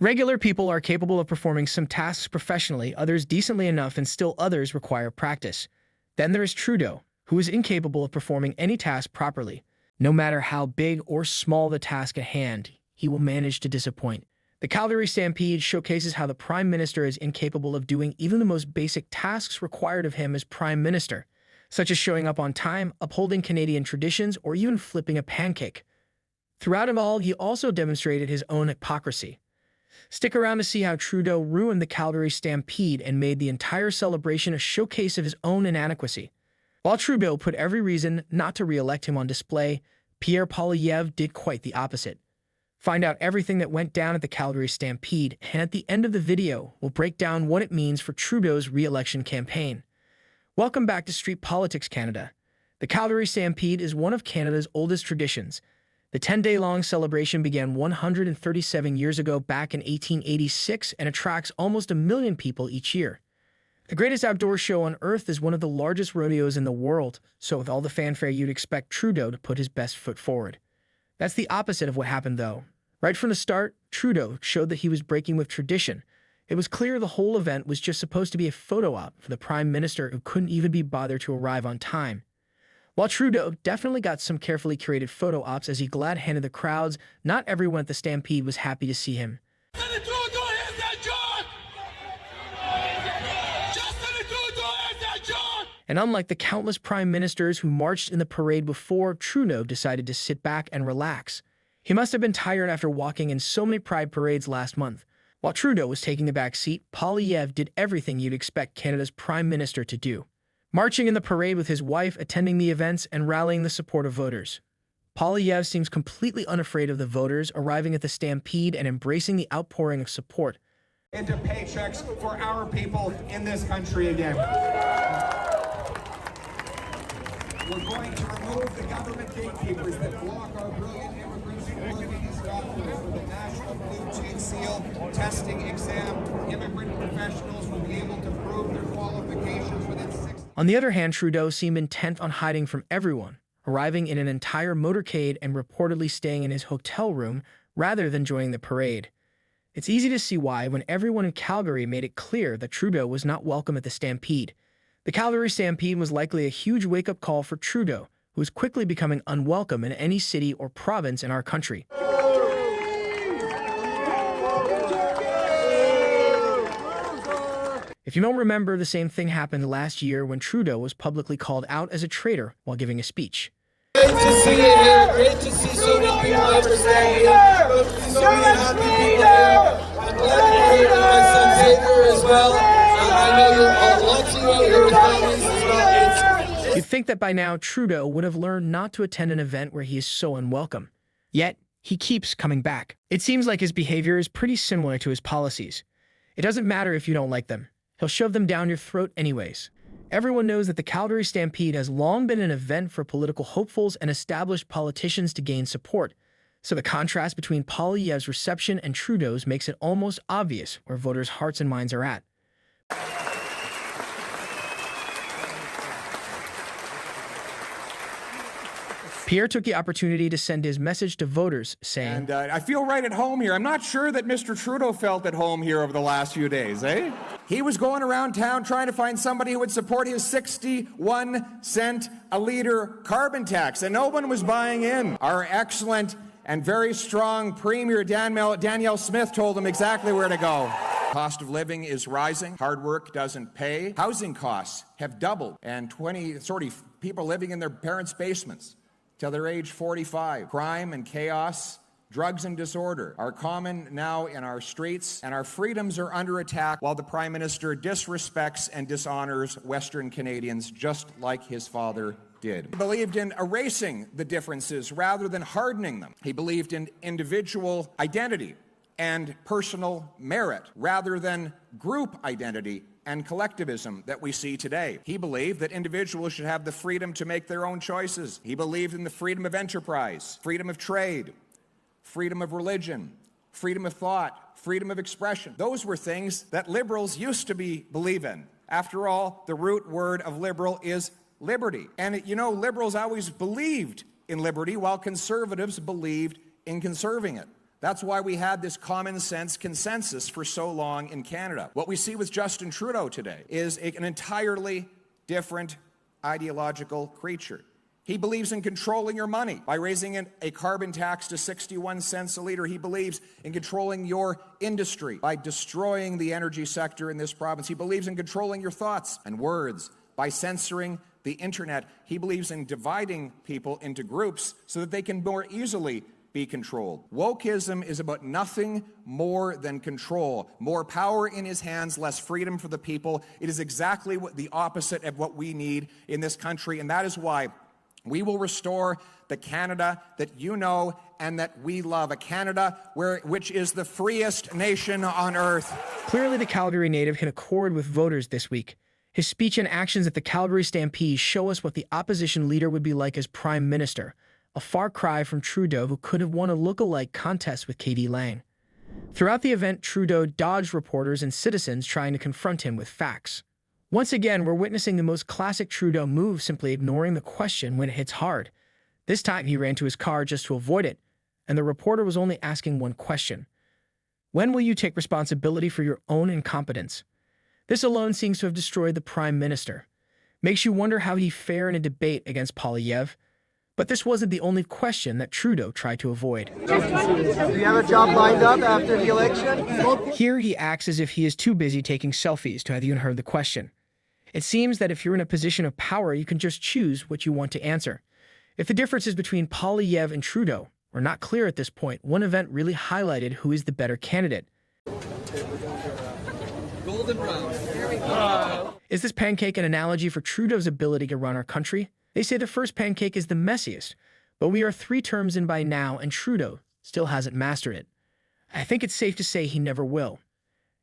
Regular people are capable of performing some tasks professionally, others decently enough, and still others require practice. Then there is Trudeau, who is incapable of performing any task properly. No matter how big or small the task at hand, he will manage to disappoint. The Calgary Stampede showcases how the Prime Minister is incapable of doing even the most basic tasks required of him as Prime Minister, such as showing up on time, upholding Canadian traditions, or even flipping a pancake. Throughout it all, he also demonstrated his own hypocrisy. Stick around to see how Trudeau ruined the Calgary Stampede and made the entire celebration a showcase of his own inadequacy. While Trudeau put every reason not to re-elect him on display, Pierre Poilievre did quite the opposite. Find out everything that went down at the Calgary Stampede, and at the end of the video, we'll break down what it means for Trudeau's re-election campaign. Welcome back to Street Politics Canada. The Calgary Stampede is one of Canada's oldest traditions. The 10-day-long celebration began 137 years ago back in 1886 and attracts almost 1 million people each year. The greatest outdoor show on Earth is one of the largest rodeos in the world, so with all the fanfare you'd expect Trudeau to put his best foot forward. That's the opposite of what happened though. Right from the start, Trudeau showed that he was breaking with tradition. It was clear the whole event was just supposed to be a photo op for the Prime Minister who couldn't even be bothered to arrive on time. While Trudeau definitely got some carefully curated photo ops as he glad-handed the crowds, not everyone at the Stampede was happy to see him. And unlike the countless prime ministers who marched in the parade before, Trudeau decided to sit back and relax. He must have been tired after walking in so many pride parades last month. While Trudeau was taking the back seat, Poilievre did everything you'd expect Canada's prime minister to do. Marching in the parade with his wife, attending the events, and rallying the support of voters. Poilievre seems completely unafraid of the voters, arriving at the Stampede and embracing the outpouring of support. Into paychecks for our people in this country again. We're going to remove the government gatekeepers that block our brilliant immigrants from working in Scotland for the National Blue Jean Seal testing exam. Immigrant professionals will be able to prove their qualifications within 6. On the other hand, Trudeau seemed intent on hiding from everyone, arriving in an entire motorcade and reportedly staying in his hotel room rather than joining the parade. It's easy to see why when everyone in Calgary made it clear that Trudeau was not welcome at the Stampede. The Calgary Stampede was likely a huge wake-up call for Trudeau, who was quickly becoming unwelcome in any city or province in our country. If you don't remember, the same thing happened last year when Trudeau was publicly called out as a traitor while giving a speech. Great to see you here. Great to see so many people understand you. So many happy people here. I'm glad to hear that my son Xavier as well. I know you're lots of you out here with families as well. You'd think that by now Trudeau would have learned not to attend an event where he is so unwelcome. Yet, he keeps coming back. It seems like his behavior is pretty similar to his policies. It doesn't matter if you don't like them. He'll shove them down your throat anyways. Everyone knows that the Calgary Stampede has long been an event for political hopefuls and established politicians to gain support, so the contrast between Poilievre's reception and Trudeau's makes it almost obvious where voters' hearts and minds are at. Pierre took the opportunity to send his message to voters, saying, I feel right at home here. I'm not sure that Mr. Trudeau felt at home here over the last few days, eh? He was going around town trying to find somebody who would support his 61-cent a liter carbon tax, and no one was buying in. Our excellent and very strong Premier Danielle Smith told him exactly where to go. Cost of living is rising. Hard work doesn't pay. Housing costs have doubled, and people living in their parents' basements till they're age 45. Crime and chaos, drugs and disorder are common now in our streets, and our freedoms are under attack while the Prime Minister disrespects and dishonors Western Canadians just like his father did. He believed in erasing the differences rather than hardening them. He believed in individual identity and personal merit rather than group identity and collectivism that we see today. He believed that individuals should have the freedom to make their own choices. He believed in the freedom of enterprise, freedom of trade, freedom of religion, freedom of thought, freedom of expression. Those were things that liberals used to believe in. After all, the root word of liberal is liberty. And you know, liberals always believed in liberty while conservatives believed in conserving it. That's why we had this common sense consensus for so long in Canada. What we see with Justin Trudeau today is an entirely different ideological creature. He believes in controlling your money by raising a carbon tax to 61 cents a liter. He believes in controlling your industry by destroying the energy sector in this province. He believes in controlling your thoughts and words by censoring the internet. He believes in dividing people into groups so that they can more easily be controlled. Wokeism is about nothing more than control. More power in his hands, less freedom for the people. It is exactly the opposite of what we need in this country, and that is why we will restore the Canada that you know and that we love, a Canada which is the freest nation on earth. Clearly, the Calgary native can accord with voters this week. His speech and actions at the Calgary Stampede show us what the opposition leader would be like as Prime Minister, a far cry from Trudeau, who could have won a look-alike contest with Katie Lang. Throughout the event, Trudeau dodged reporters and citizens trying to confront him with facts. Once again, we're witnessing the most classic Trudeau move, simply ignoring the question when it hits hard. This time, he ran to his car just to avoid it, and the reporter was only asking one question. When will you take responsibility for your own incompetence? This alone seems to have destroyed the Prime Minister. Makes you wonder how he'd fare in a debate against Poilievre. But this wasn't the only question that Trudeau tried to avoid. Do you have a job lined up after the election? Here, he acts as if he is too busy taking selfies to have even heard the question. It seems that if you're in a position of power, you can just choose what you want to answer. If the differences between Poilievre and Trudeau were not clear at this point, one event really highlighted who is the better candidate. Golden brown. Is this pancake an analogy for Trudeau's ability to run our country? They say the first pancake is the messiest, but we are 3 terms in by now, and Trudeau still hasn't mastered it. I think it's safe to say he never will.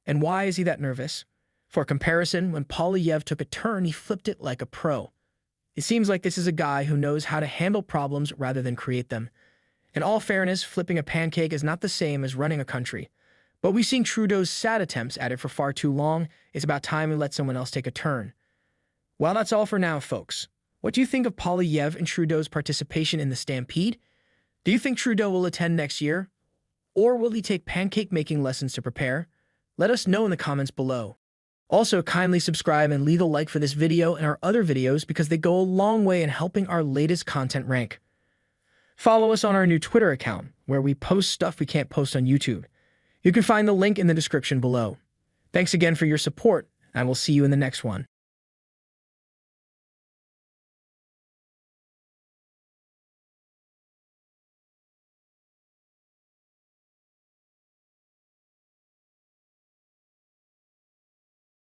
And why is he that nervous? For comparison, when Poilievre took a turn, he flipped it like a pro. It seems like this is a guy who knows how to handle problems rather than create them. In all fairness, flipping a pancake is not the same as running a country. But we've seen Trudeau's sad attempts at it for far too long. It's about time we let someone else take a turn. Well, that's all for now, folks. What do you think of Poilievre and Trudeau's participation in the Stampede? Do you think Trudeau will attend next year? Or will he take pancake-making lessons to prepare? Let us know in the comments below. Also, kindly subscribe and leave a like for this video and our other videos because they go a long way in helping our latest content rank. Follow us on our new Twitter account, where we post stuff we can't post on YouTube. You can find the link in the description below. Thanks again for your support, and we'll see you in the next one.